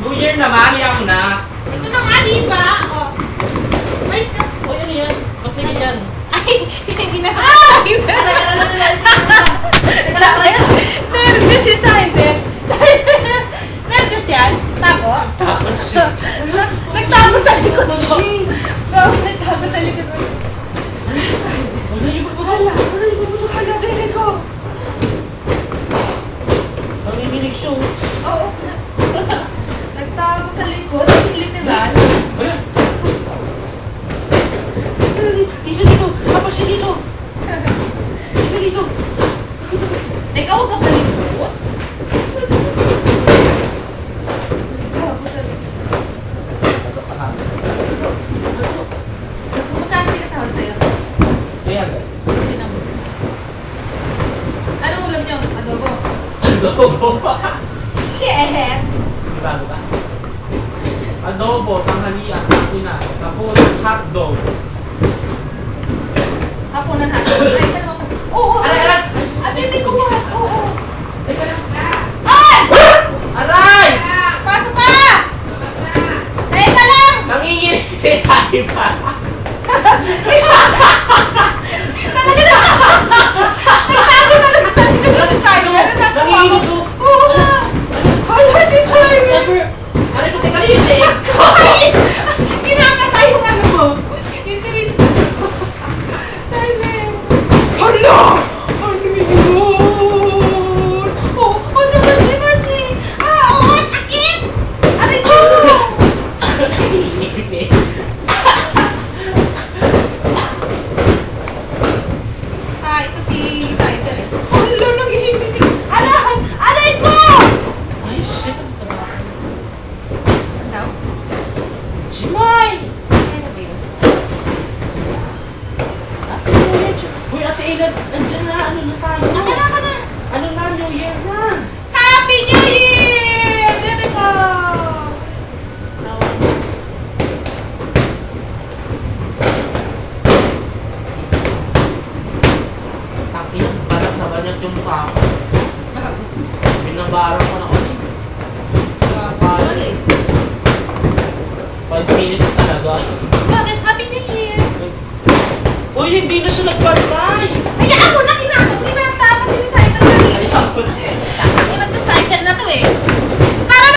New Year naman, iyak na. Ito na nga, di ba? Oh. May O, ano yan? Ba't tingin yan? Ay, hindi na kasabi. Meron kasi sa akin. Meron kasi yan. Tago? Takot siya. Nagtago sa likod ko. Nagtago sa likod ko. Ano yung Hala, hala, baby ko. nanginginig siya. Oo. Nagtago sa likod. Literal. Wala. Dito. Kapag siya dito. Dito. Ikaw ka ba likod? Nagtago sa likod. Magkano pinasahod sa'yo? Ayan. Anong ulam niyo? Adobo? Adobo. Shit! Bago ba? Adobo, tanghalian, hapuna. Tapos hotdog. Hapunan natin. Ay, dalawa ka. Oo! Aray! Ay, baby ko ba? Oo! Teka lang. Ay! Aray! Pasok ka! Teka lang! Nanginginig si Taipa. Talaga na! Nagtago talaga sa likod ng Simon. Nanginginig ko. Oo nga! Hala si Simon! Sabi, aray ko, teka lang yung leg ko. Ay! Kinakatay yung ano mo. Yung tirin. Simon! Hala! Ano yun? Oh, naman si Masi! Oo, sakit! Aray ko! Nanginginig. Ito si Simon eh. Hala, nangihinig. Aray ko! Ay, shit. Ang taba. Ano? Chimay! Ano ba yun? Uy, Ate Ella, nandiyan na. Ano na tayo? Akala ka na! Ano na, New Year na. Happy New Year! Baby ko! Taki yan, balat na banyak yung mukha ko. Binabarang ko na ko eh. Bawal eh. 5 minutes talaga. Bakit? Happy New Year! Uy, hindi na siya nagbantay!